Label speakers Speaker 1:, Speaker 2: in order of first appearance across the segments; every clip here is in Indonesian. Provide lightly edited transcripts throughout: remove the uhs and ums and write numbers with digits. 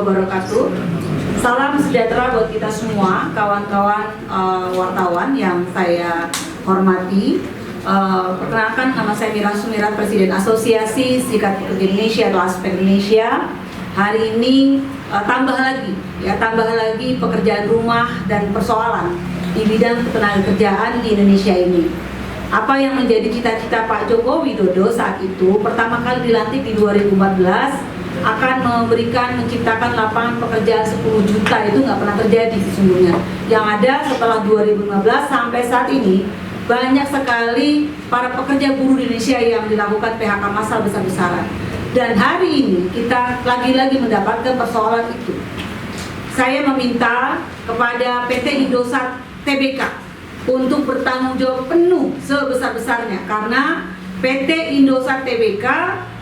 Speaker 1: wabarakatuh. Salam sejahtera buat kita semua, kawan-kawan wartawan yang saya hormati. Perkenalkan, nama saya Mira Sumirat, Presiden Asosiasi Serikat Pekerja Indonesia atau Aspek Indonesia. Hari ini tambah lagi pekerjaan rumah dan persoalan di bidang ketenagakerjaan di Indonesia ini. Apa yang menjadi cita-cita Pak Joko Widodo saat itu, pertama kali dilantik di 2014, akan menciptakan lapangan pekerjaan 10 juta, itu nggak pernah terjadi sesungguhnya. Yang ada setelah 2015 sampai saat ini, banyak sekali para pekerja buruh di Indonesia yang dilakukan PHK massal besar-besaran. Dan hari ini kita lagi-lagi mendapatkan persoalan itu. Saya meminta kepada PT Indosat Tbk untuk bertanggung jawab penuh sebesar-besarnya, karena PT Indosat Tbk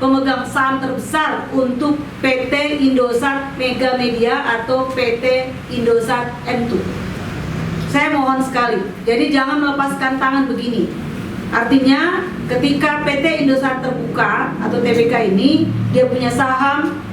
Speaker 1: pemegang saham terbesar untuk PT Indosat Mega Media atau PT Indosat M2. Saya mohon sekali, jadi jangan melepaskan tangan begini. Artinya ketika PT Indosat terbuka atau Tbk ini, dia punya saham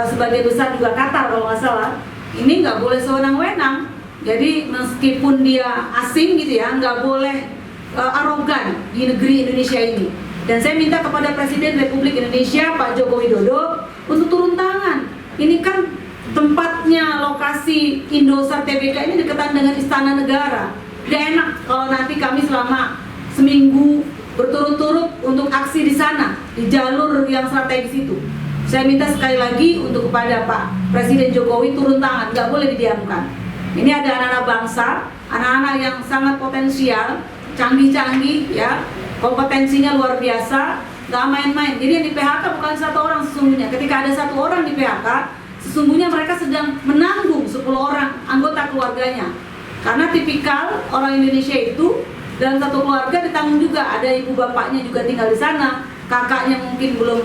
Speaker 1: sebagai besar juga Qatar kalau nggak salah, ini nggak boleh sewenang-wenang. Jadi meskipun dia asing gitu ya, nggak boleh arogan di negeri Indonesia ini. Dan saya minta kepada Presiden Republik Indonesia Pak Joko Widodo untuk turun tangan. Ini kan tempatnya, lokasi Indosat Tbk ini dekatan dengan Istana Negara. Gak enak kalau nanti kami selama seminggu berturut-turut untuk aksi di sana, di jalur yang strategis itu. Saya minta sekali lagi untuk kepada Pak Presiden Jokowi turun tangan, nggak boleh didiamkan. Ini ada anak-anak bangsa, anak-anak yang sangat potensial, canggih-canggih ya, kompetensinya luar biasa, nggak main-main. Jadi yang di PHK bukan satu orang sesungguhnya. Ketika ada satu orang di PHK, sesungguhnya mereka sedang menanggung 10 orang anggota keluarganya. Karena tipikal orang Indonesia itu dalam satu keluarga ditanggung juga, ada ibu bapaknya juga tinggal di sana, kakaknya mungkin belum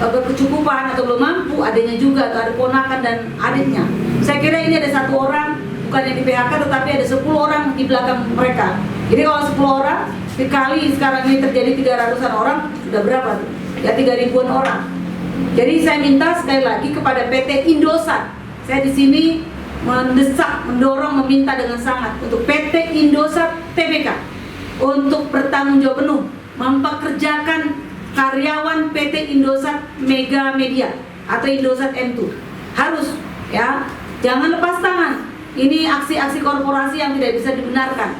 Speaker 1: berkecukupan atau belum mampu, adanya juga, atau ada ponakan dan adiknya. Saya kira ini ada satu orang, bukan yang di PHK, tetapi ada 10 orang di belakang mereka. Jadi kalau 10 orang dikali sekarang ini terjadi 300-an orang, sudah berapa tuh? Ya 3.000-an orang. Jadi saya minta sekali lagi kepada PT Indosat, saya di sini mendesak, mendorong, meminta dengan sangat untuk PT Indosat Tbk untuk bertanggung jawab penuh mempekerjakan karyawan PT Indosat Mega Media atau Indosat M2. Harus ya, jangan lepas tangan. Ini aksi-aksi korporasi yang tidak bisa dibenarkan.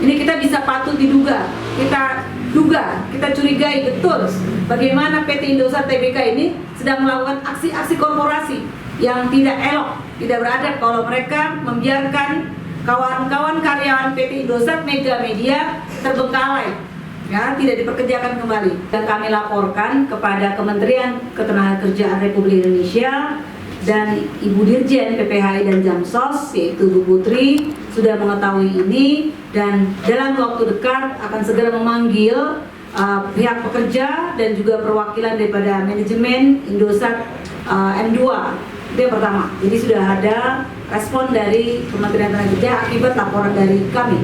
Speaker 1: Ini kita bisa patut diduga, kita duga, kita curigai betul bagaimana PT Indosat Tbk ini sedang melakukan aksi-aksi korporasi yang tidak elok, tidak beradab kalau mereka membiarkan kawan-kawan karyawan PT Indosat Mega Media terbengkalai, ya, tidak dipekerjakan kembali. Dan kami laporkan kepada Kementerian Ketenagakerjaan Republik Indonesia dan Ibu Dirjen PPHI dan Jamsos, yaitu Bu Putri, sudah mengetahui ini dan dalam waktu dekat akan segera memanggil pihak pekerja dan juga perwakilan daripada manajemen Indosat M2. Itu yang pertama. Jadi sudah ada respon dari Kementerian Tenaga akibat laporan dari kami.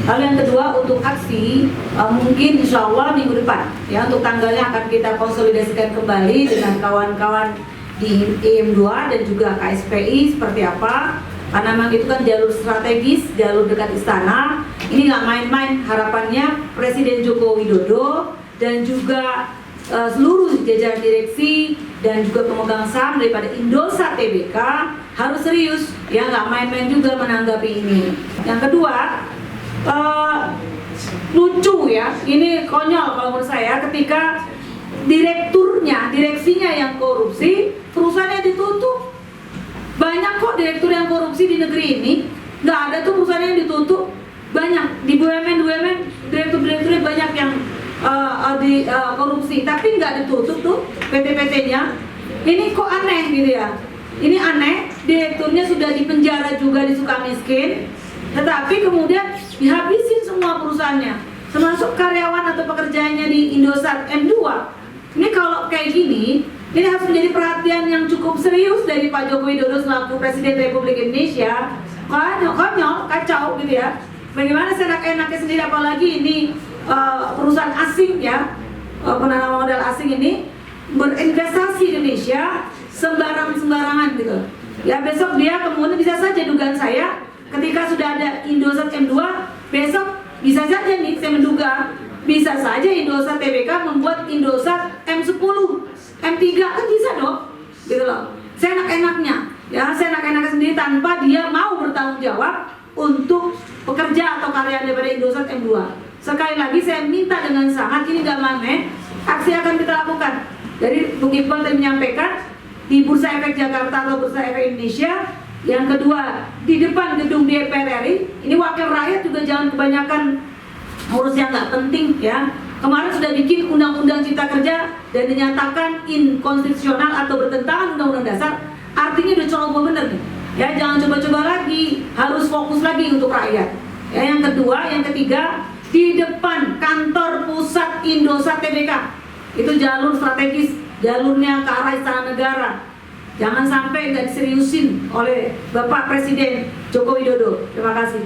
Speaker 1: Lalu yang kedua, untuk aksi mungkin insya Allah minggu depan, ya, untuk tanggalnya akan kita konsolidasikan kembali dengan kawan-kawan di IM2 dan juga KSPI seperti apa, karena memang itu kan jalur strategis, jalur dekat istana. Ini nggak main-main. Harapannya Presiden Joko Widodo dan juga seluruh jajaran direksi dan juga pemegang saham daripada Indosat Tbk harus serius, ya, nggak main-main juga menanggapi ini. Yang kedua, lucu ya, ini konyol kalau menurut saya, ketika direksinya yang korupsi, perusahaannya ditutup. Banyak kok direktur yang korupsi di negeri ini, nggak ada tuh perusahaan yang ditutup. Banyak di BUMN, direktur-direkturnya banyak yang korupsi, tapi nggak ditutup tuh PT-PT-nya. Ini kok aneh gitu ya. Ini aneh, direkturnya sudah dipenjara juga di Sukamiskin, tetapi kemudian dihabisin semua perusahaannya, termasuk karyawan atau pekerjaannya di Indosat M2. Ini kalau kayak gini, ini harus menjadi perhatian yang cukup serius dari Pak Joko Widodo selaku Presiden Republik Indonesia. Konyol, kacau gitu ya. Bagaimana seenak-enaknya sendiri, apalagi ini perusahaan asing ya, penanam modal asing ini berinvestasi di Indonesia sembarangan gitu. Ya besok dia kemudian bisa saja dugaan saya ketika sudah ada Indosat M2, besok bisa saja nih saya menduga bisa saja Indosat Tbk membuat Indosat M10, M3 kan bisa dong, gitu loh. Seenak-enaknya, ya seenak-enaknya sendiri tanpa dia mau bertanggung jawab untuk pekerja atau karyawan daripada Indosat M2. Sekali lagi saya minta dengan sangat, ini gak maneh, aksi akan kita lakukan. Jadi Bung Iqbal tadi menyampaikan di Bursa Efek Jakarta atau Bursa Efek Indonesia. Yang kedua, di depan gedung DPR RI, ini wakil rakyat juga jangan kebanyakan urus yang nggak penting ya. Kemarin sudah bikin undang-undang cipta kerja dan dinyatakan inkonstitusional atau bertentangan undang-undang dasar. Artinya udah coba bener nih. Ya jangan coba-coba lagi, harus fokus lagi untuk rakyat. Ya, yang kedua, yang ketiga, di depan kantor pusat Indosat Tbk. Itu jalur strategis, jalurnya ke arah Istana Negara. Jangan sampai nggak diseriusin oleh Bapak Presiden Joko Widodo. Terima kasih.